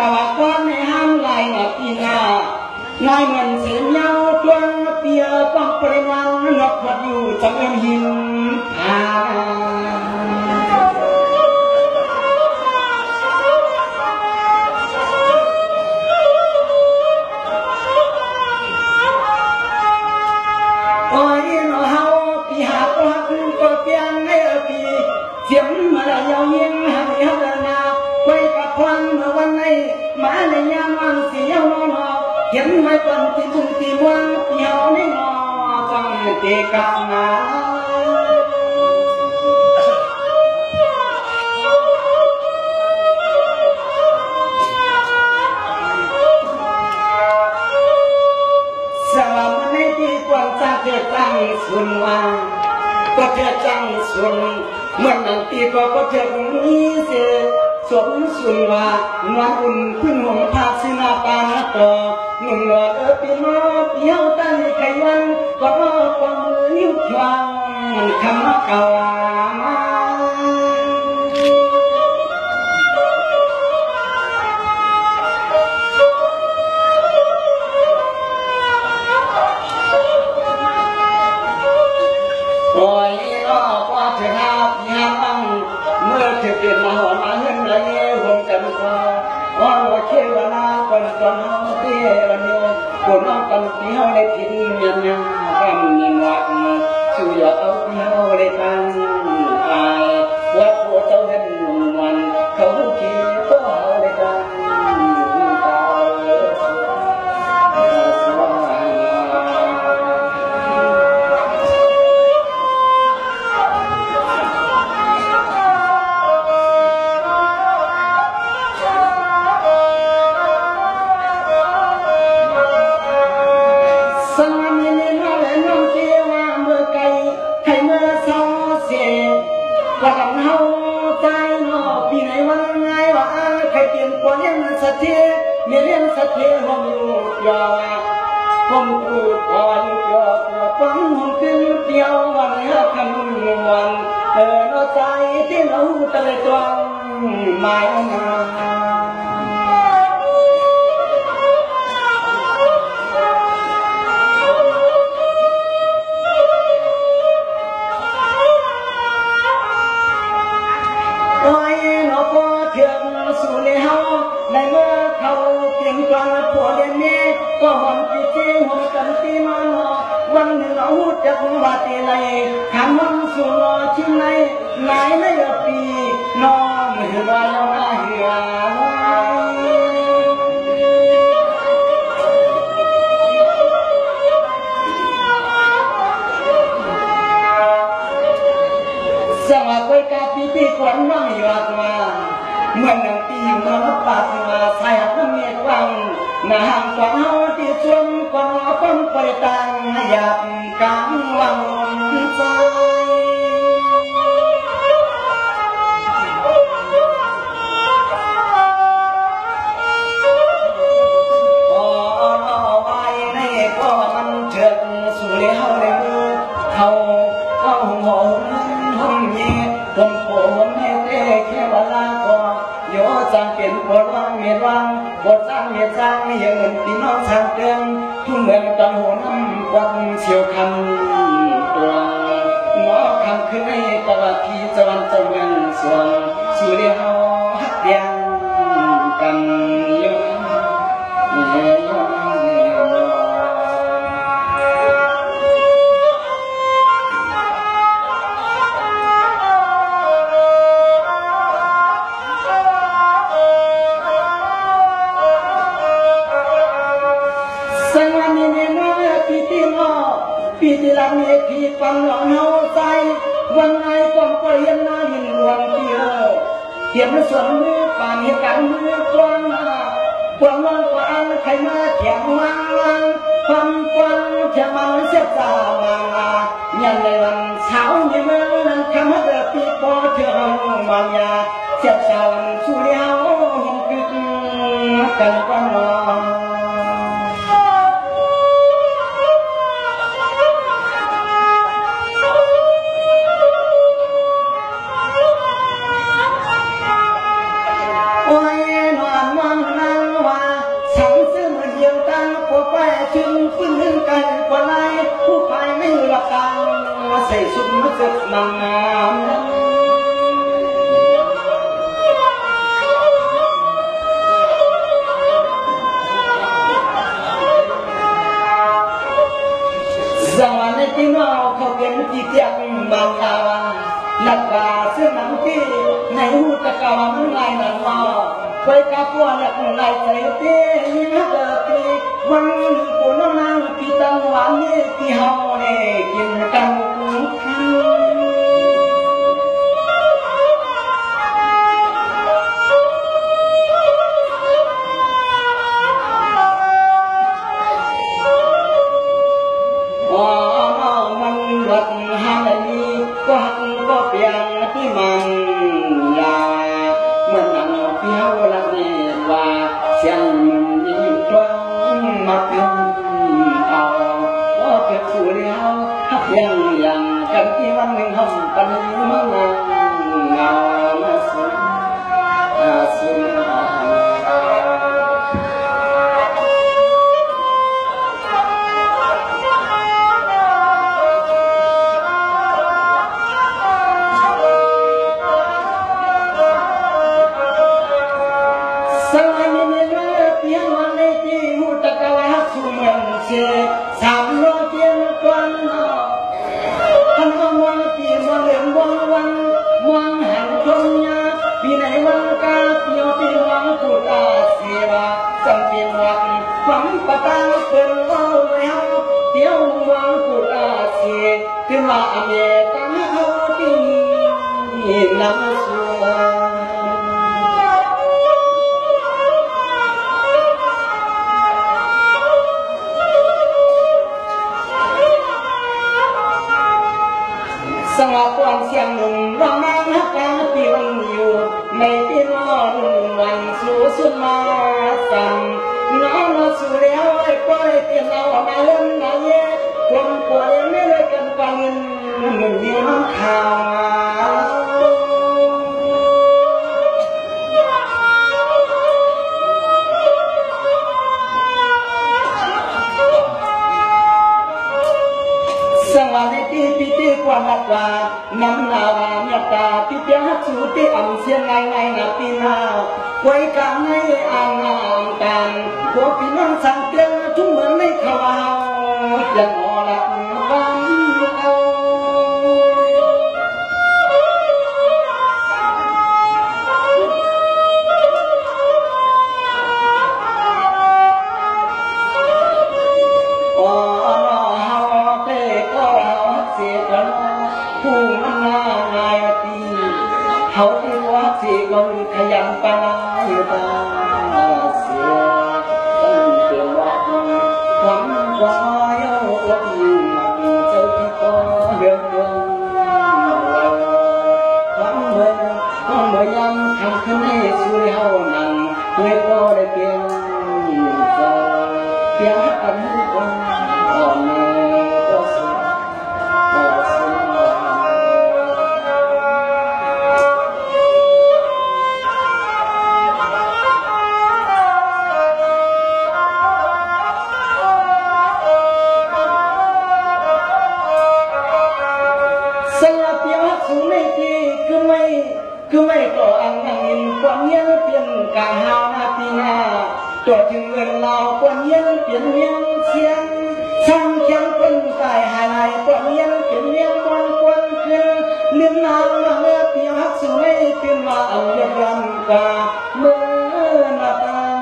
ะว่าก้อนในห้ามไหลปีนาลายเหมือนเสียงยาวกว้างเปียปังปริวังนกพัดอยู่จังเอ็มหินโอ้ยนอเฮาปีหาก็หักก็เปียงให้ปีเสียงมาละยาวยิ่งหาไม่หักนาไว้กับควันเมื่อวันไหนมาในยามวันเสียงนอเห็นไม่เป็นที่ทุ่งที่วังเหี่ยวไม่งอจังเตกานาสวรรค์ในที่กว้างจะเกิดจังสุนวาก็เกิดจังสุนเหมือนนังตีก็เกิดนี้เสียสมสุนว่านวลอุ่นพึ่งหงภาสินาปานต่อหนุ่มหลอดปีมอเปียวตั้งไขวันก็ความมือนิ้วชวางคำเก่ามาโอ้ยรอพอถึงหาพี่หาบังเมื่อเธอเปลี่ยนมาหัวมาเห็นไรหงกันก็ว่าเชื่อว่านาคนตอนน้องเตี้ยวันนี้คนน้องกันที่เขาได้ทิ้งยันยังกันมีหวัดสู่ยอดเอาที่เขาได้ตั้งอายวัดหัวเจ้าเห็นวันเขาคิดก็เขาได้ตั้งว่ากันเฮาใจเนาะปีไหนวันไงว่าใครเปลี่ยนกว่ายังสัตย์มีเรื่องสัตย์ห้องอยู่ยอผมพูดพออยู่ยอฟังห้องขึ้นเดียววันเฮาคำวันเนาะใจที่เราตะเลยตวงหมายมาในเมื่อเขาเพียงจวนผัวเรียนนี้ก็หอมจีจีหอมกันตีมาหนอวันหนึ่งเราจะว่าตีไรทำมันสู่รอชิ้นไหนไหนในปีน้องเหือว่าเราเหือสวัสดีครับพี่ๆคนน้องอยู่มาเมื่อหนึ่งปีเมื่อปัดมาใส่คนเมียวังนาหางกว่าเฮาที่ชมกว่าคนไปต่างหยาบกลางวังใจพอไว้ในก็มันเถิดสู่เลี้ยวในมือเขาหอมห้องเย่ผมโผล่ให้เต้แค่เวลาก่อนโยจังเป็นปวดวังเมียวังปวดจังเมียจังยังเงินที่น้องช่างเตือนทุ่งเมืองตอนหัวน้ำวังเชียวคำตัวงอคำคือในตะวันที่จวนจะเมืองส่วนสู่เลี้ยวหักยังกันยงปีที่หลังนี้ที่ฟังเราเฮาใจวันไงก่อนก็เห็นหน้าหินหลวงเดียวเขียนส่วนมือป่านเหตุการณ์มือกว้างกว้างน้องกว่าอันใครมาเถียงวางความกว้างจะมาเสียจ่ามายันในวันเช้าในเมืองนั้นคำให้เกิดปีปอเถื่อนมายาเสียจ่าวันสุริยาหงกึกกันกว้างน้องโอ้ยนอนมองหน้า สึกนางงามสวรรค์ที่น้องเขาเป็นที่เทียงบางลาวนักบาเสื้อหนังที่ในหูตะกาวมันลายหนังมาไปกับพวกนักลายใจเตี้ยยิ่งเกิดปีวันกูน้องนางพี่ตั้งวันนี้ที่เฮาเนี่ยกินกันยังกันที่วันหนึ่งห้องปันมางเงามาสุดสุดสลายมีเมื่อเพียงวันในที่หูตะกะหักสุเมืองเชสามโลเพียงกวนมองที่มองเล่นมองวันมองหันชมยาปีไหนวังกาเที่ยวปีวังพูดอาเสียจังเปียงวังฝังปะตาเป็นว่าแล้วเที่ยววังพูดอาเสียขึ้นมาอเมริกาเอาที่นี่น้ำสัวสงบวันเสียงหนุ่มร้องน้ำฮักการปีวันอยู่ไม่ที่นอนวันสู่สุดมาสั่งน้องมาสู่แล้วไอ้ก้อยเตียนเอามาเล่นมาเย่คนป่วยไม่ได้กันฟังหนุ่มดีน้องข่าวสวัสดีปีติความรักว่าน้ำนาวเมียตาที่เปียกสูที่อ่ำเสียงไงไงนับปีนาไว้กลางให้อ่างงามกันพวกพี่น้องสั่งเตือนทุกเหมือนในข่าวยังอ่อนหลับวันเอาผู้มันง่ายตีเขาที่ว่าสิคนขยันปาอยู่ตาเสียตั้งเตือนว่าความว่าเย้าอดมันเจ้าที่ก็เดือดร้อนความเมื่อยามทำขึ้นให้ช่วยเฮานั่งด้วยก็ได้เพียงเพียงกันคนอ่อนก็สุดคือไม่ก็อังนั่งยินกวนเย็นเปลี่ยนกาหาปีหน้าตัวถึงเงินเรากวนเย็นเปลี่ยนเมียงเชียงช่างเขียงเป็นตายหายกวนเย็นเปลี่ยนเมียงวันกวนขึ้นเลื่อนนางเมื่อเพียงหักสวยเป็นว่าอันยันรันกาเมื่อนาตัง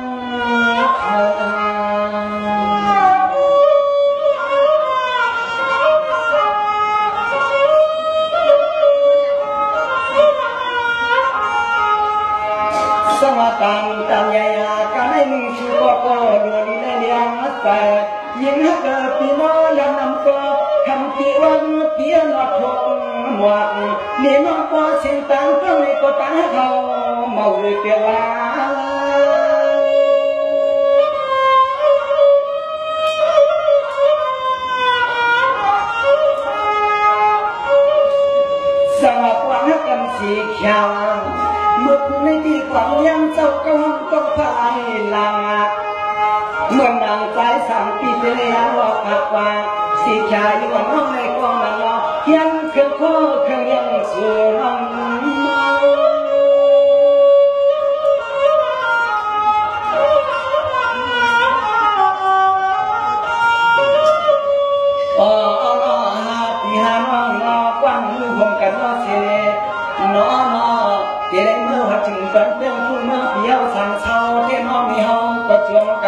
สวัสดิ์ตังใหญ่กันให้มึงชูก็ดูดีในเรื่องนักแต่ยิ่งให้เกิดปีน้อยแล้วนำก็คำที่วันเพียนอดทนหมดนี่น้องก็เสียงตังก็ไม่ก็ตังให้เขาเมาเลยเกล้าสวัสดิ์วันให้กันสีเขียวมุกในที่ความยังเจ้าก็ต้องพายลาเมื่อนางใจสั่งปีเดียวว่าขับว่าสีชายวันน้องในกองนั้นเขียนเครื่องโค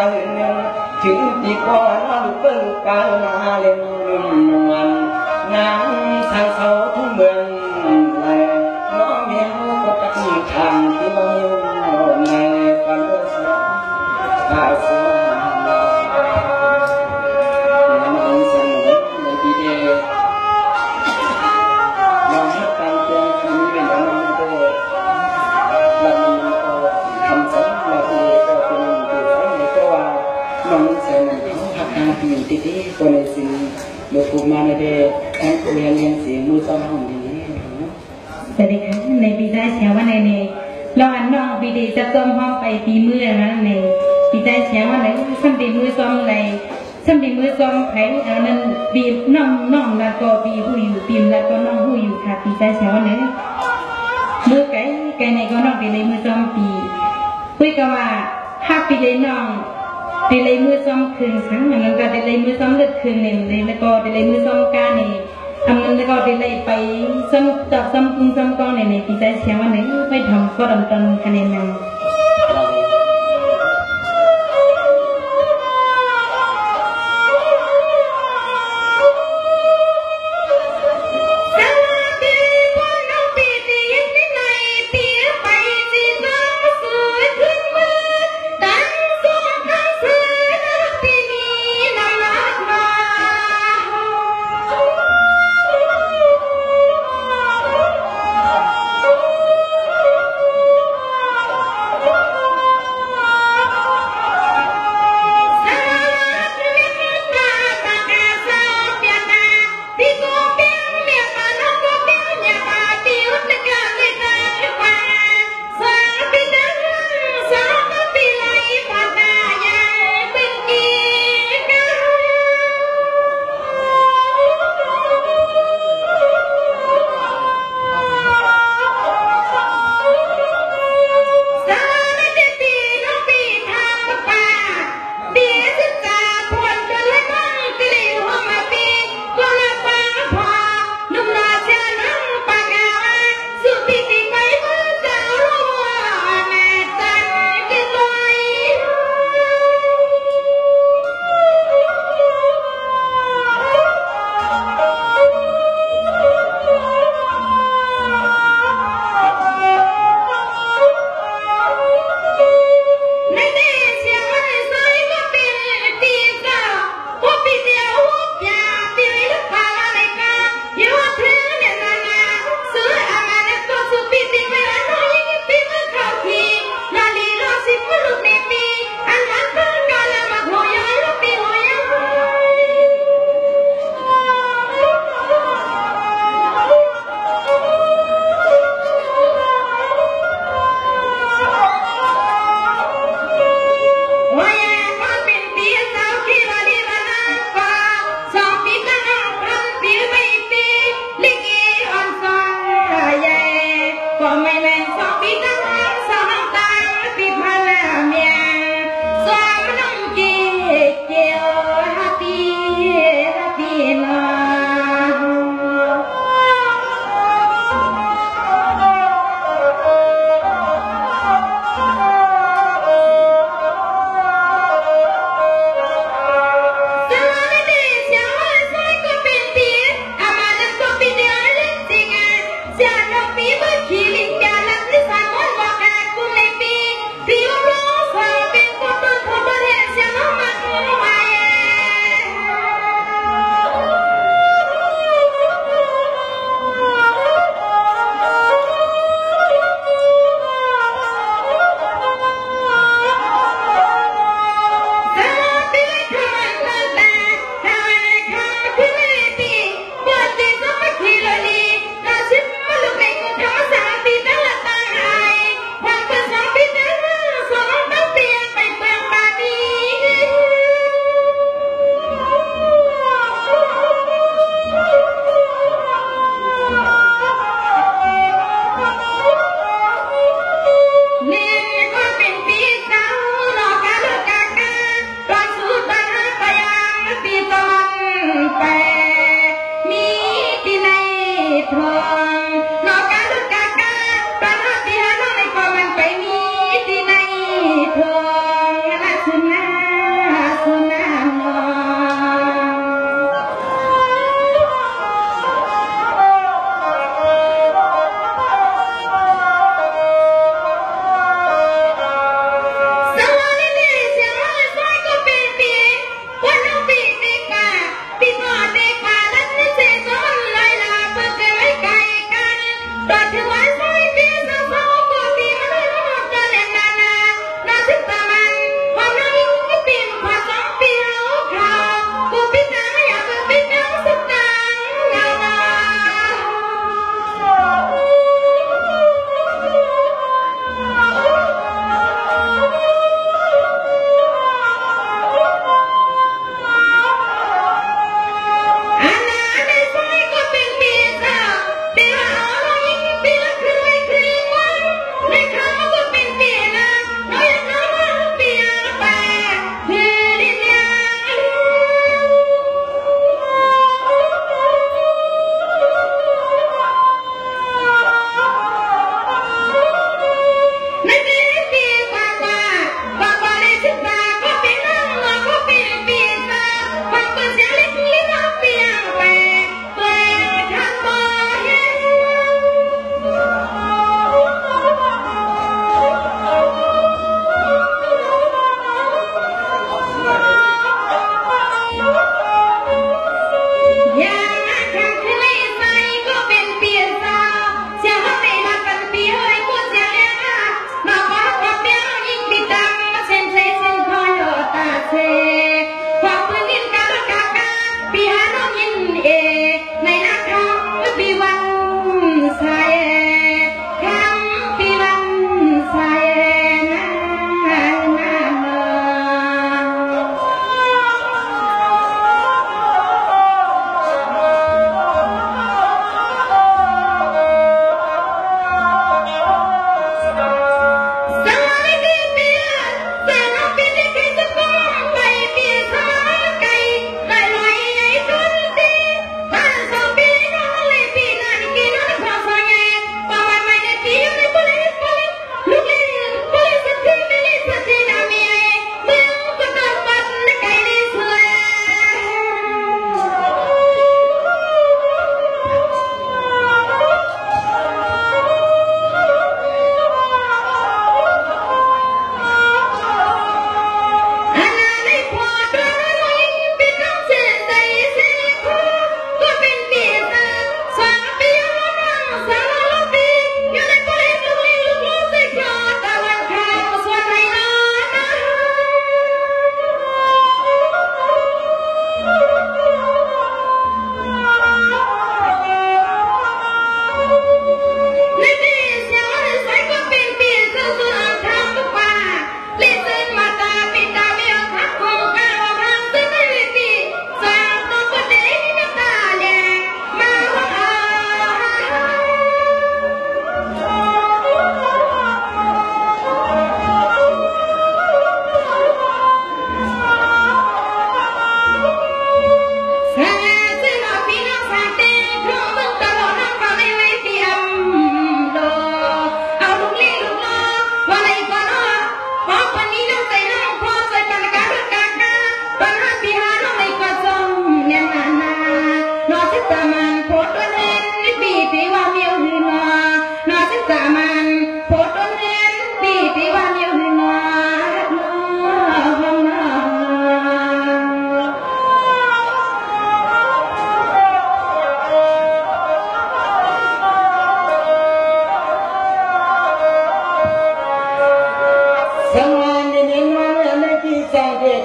ตื่นนึงถึงปีก่อนนอนเบิ่งกามาเล่นมันนางทางเขาทุ่งเมืองแลน้องเมียก็ตักทางที่บ่ในความรู้สึกข้าสวยน้องสนุกในปีเดน้องฮักตังเตียงที่มีเป็นน้องเด้อแล้วมีก็คำสั่งแล้วที่ก็เป็นตัวใช้ในก็ว่าน้องเสนอเขาฮักตังที่ติดๆคนในสิ่งเมื่อพูดมาในเดย์แอนเรียนเสียงมือซ้อมห้องนี้สวัสดีค่ะในปีได้เชียวว่าในเราอันน้องปีดีจะซ้อมห้องไปปีมือนะในปีได้เชียวว่าในซ้ำปีมือซ้อมอะไรซ้ำปีมือซ้อมไผ่เอานั้นปีน้องแล้วก็ปีผู้อยู่ปีแล้วก็น้องผู้อยู่ค่ะปีได้เชียวว่าในมือไก่ในก็น้องปีเลยมือซ้อมปีคุยกันว่าห้าปีเลยน้องปีเลยมือซ้อมคืนครั้งนั้นก็ปีเลยมือซ้อมเลือดคืนหนึ่งเลยแล้วก็ปีเลยมือซ้อมก้าในทำนั้นแล้วก็ปีเลยไปซ้ำจับซ้ำกุ้งซ้ำก้อนในปีได้เชียวว่าในไปทำก็ดำตันคะแนนนั้น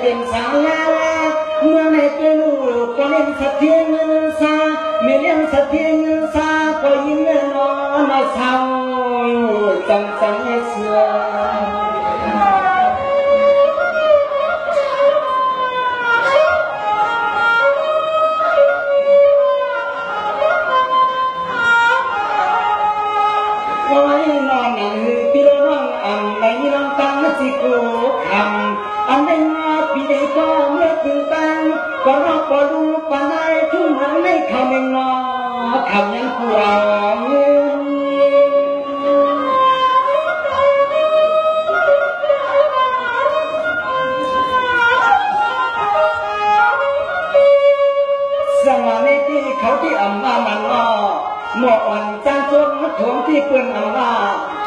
เป็นสาวลาเมื่อในเป็นลูกก็เล่นสะเทียงซาไม่เล่นสะเทียงซาก็ยิ้มนอนเศร้าจังเสือสิโกคำอันได้มาปีใดก็เมื่อถึงตังก็รอกก็รู้ปานใดทุ่มหันไม่คำไม่งอคำยังผู้เราสมาในที่เขาที่อำมามันงอหมออ่อนจังจุดถงที่เปิ้นอำมา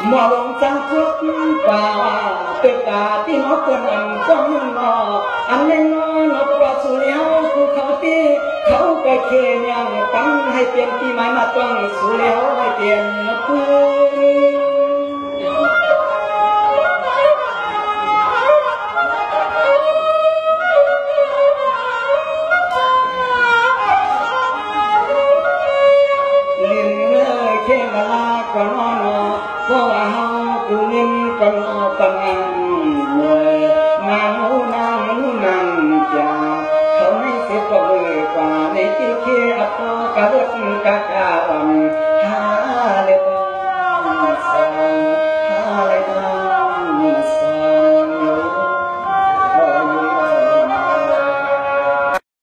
หมอลงจังจุดป่าเป็นกาที่นกเปิ้นอำต้องงออันนั้นนกว่าสุริยาคือเขาที่เขาไปเคียงตั้งให้เปลี่ยนที่หมายมาต้องสุริยาให้เปลี่ยนผู้ก็นอนก็ว่าเฮากูนิ่มก็นอนปังหน่วยนางจ้าเขาให้เสียก็เลยกว่าในที่เคียบกระเบิดกะกะหา